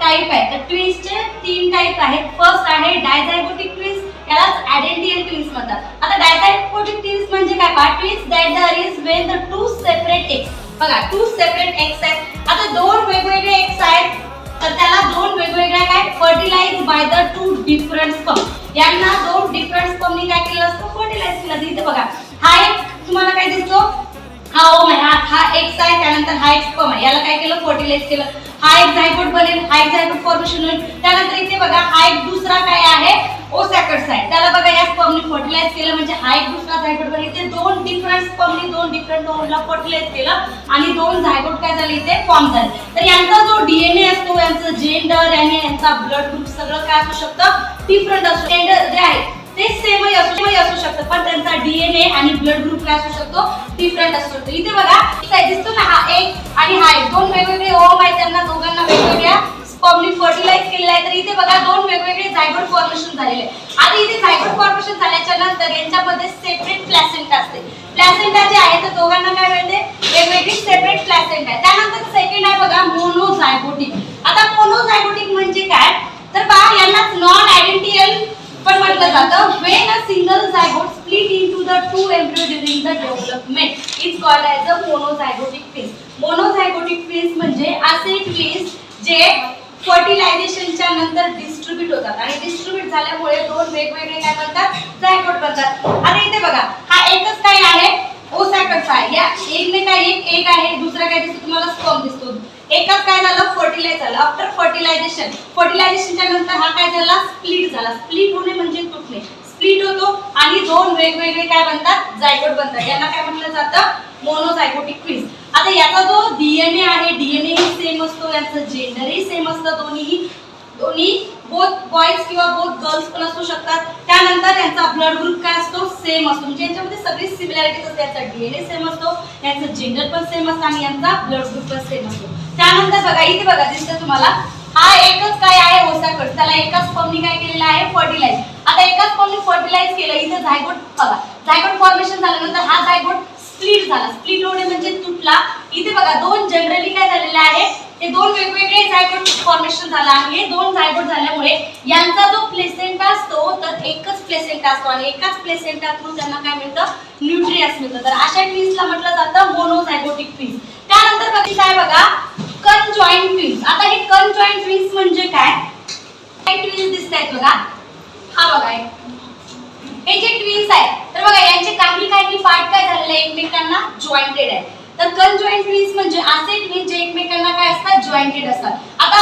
Type आहे. तर ट्विन्सचे 3 type आहेत. फर्स्ट आहे डायझायगोटिक ट्विन्स, यालाच आयडेंटियल ट्विन्स म्हणतात. आता डायझायगोटिक ट्विन्स म्हणजे काय? Twins that there is when the two separate eggs. बघा, टू सेपरेट एग्स आहेत. आता दोन वेगवेगळे एग्स आहेत, तर त्याला दोन वेगवेगळ्या काय fertilise by the two different sperm. यांना दोन डिफरंट स्पर्मनी काय केलं असतं? फर्टिलाइज केलं. इथे बघा, हा एक तुम्हाला काय दिसतो? हा ओम आहे, हा एक्स आहे, त्यानंतर हा एक स्पर्म आहे. याला काय केलं? फर्टिलाइज केलं. हा एक झायगोट बनेल, हा एक झायगोट फॉर्मेशन होईल. त्यानंतर इथे बघा, हा एक दुसरा काय आहे? ओसॅकट्स आहे. त्याला बघा या स्पर्मनी फर्टिलाइज केलं, म्हणजे हा एक दुसरा झायगोट बनेल. इथे दोन डिफरंट स्पर्मनी दोन डिफरंट ओमला फर्टिलाइज केलं आणि दोन झायगोट काय झाले? इथे फॉर्म झाले. तर यांचा जो डीएनए असतो, यांचं जेंडर आणि यांचा ब्लड ग्रुप सगळं काय असू शकतं? डिफरंट असतो. जेंडर जे आहे ते सेमही असू शकतं, पण त्यांचा डीएनए आणि ब्लड ग्रुप काय असू शकतो? डिफरंट असू शकतो. इथे बघा दिसतो ना, हा एक आणि हा एक, दोन वेगवेगळे ओम आहेत. त्यांना दोघांना वेगवेगळ्या स्पर्मनी फर्टिलाइज केलेलं आहे. तर इथे बघा दोन वेगवेगळे झायगोट फॉर्मेशन झालेले आहे. आता इथे झायगोट फॉर्मेशन झाल्याच्या नंतर यांच्यामध्ये सेपरेट प्लॅसेंटा असते. प्लॅसेंटा जे आहे तर दोघांना काय मिळते? वेगवेगळी सेपरेट प्लॅसेंटा आहे. त्यानंतर सेकंड आहे बघा मोनोझायगोटिक. आता मोनोझायगोटिक म्हणजे काय? तर पहा, यांना नॉन आयडेंटियल पण म्हटलं जातं. when a single zygote split into the two embryo during the development is called as a monozygotic twins. monozygotic twins म्हणजे असे ट्विन्स जे फर्टिलायझेशनच्या नंतर डिस्ट्रीब्यूट होतात आणि डिस्ट्रीब्यूट झाल्यामुळे दोन वेगवेगळे काय बनतात? झायगोट बनतात. आता इथे बघा, हा एकच काय आहे? ओसॅकट्स आहे. या एकने काय एक एग आहे, दुसरा काय दिसतो तुम्हाला? स्पर्म दिसतो. एकच काय झालं? फर्टिलाइज झालं. आफ्टर फर्टिलायझेशनच्या नंतर हा काय झाला? स्प्लिट झाला. स्प्लिट होणे म्हणजे तुटणे. स्प्लिट होतो आणि दोन वेगवेगळे काय बनतात? झायगोट बनतात. यांना काय म्हटलं जातं? मोनोझायगोटिक ट्विन्स. आता याचा जो डीएनए आहे, डीएनए सेम असतो, यांचं जेंडरही सेम असतं. दोन्ही बोथ बॉयज किंवा बोथ गर्ल्स पण असू शकतात. त्यानंतर यांचा ब्लड ग्रुप काय असतो? सेम असतो. म्हणजे यांच्यामध्ये सगळी सिमिलॅरिटीज असते. यांचा डीएनए सेम असतो, यांचं जेंडर पण सेम असतं आणि यांचा ब्लड ग्रुप पण सेम असतो. त्यानंतर बघा, इथे बघा दिसतं तुम्हाला, हा एकच काय आहे? ओसॅकट्स. त्याला एकाच स्पर्मनी काय केलेलं आहे? फर्टिलाइज. आता एकाच स्पर्मनी फर्टिलाइज केलं. इथे झायगोट बघा, झायगोट फॉर्मेशन झाल्यानंतर हा झायगोट स्प्लिट झाला. स्प्लिट होणे म्हणजे तुटला. इथे बघा दोन जनरली काय झालेले आहे? हे दोन वेगवेगळे झायगोट फॉर्मेशन झाला आणि हे दोन झायगोट झाल्यामुळे यांचा जो प्लेसेंटा असतो तर एकच प्लेसेंटा असतो आणि एकाच प्लेसेंटा थ्रू त्यांना काय मिळतं? न्यूट्रियस मिळतं. तर अशा ट्विन्सला म्हटलं जातं मोनोझायगोटिक ट्विन्स. त्यानंतर बाकी काय बघा? कनजॉइंट ट्विन्स. आता हे कनजॉइंट ट्विन्स म्हणजे काय? हे ट्विन्स दिसतायत बघा, हा बघा हे जे ट्विन्स आहेत तर बघा यांचे काही पार्ट काय झालेले आहे? एकमेकांना जॉइंटेड आहे. तर कनजॉइंट ट्विन्स म्हणजे असे ट्विन्स जे एकमेकांना काय असतात? जॉइंटेड असतात. आता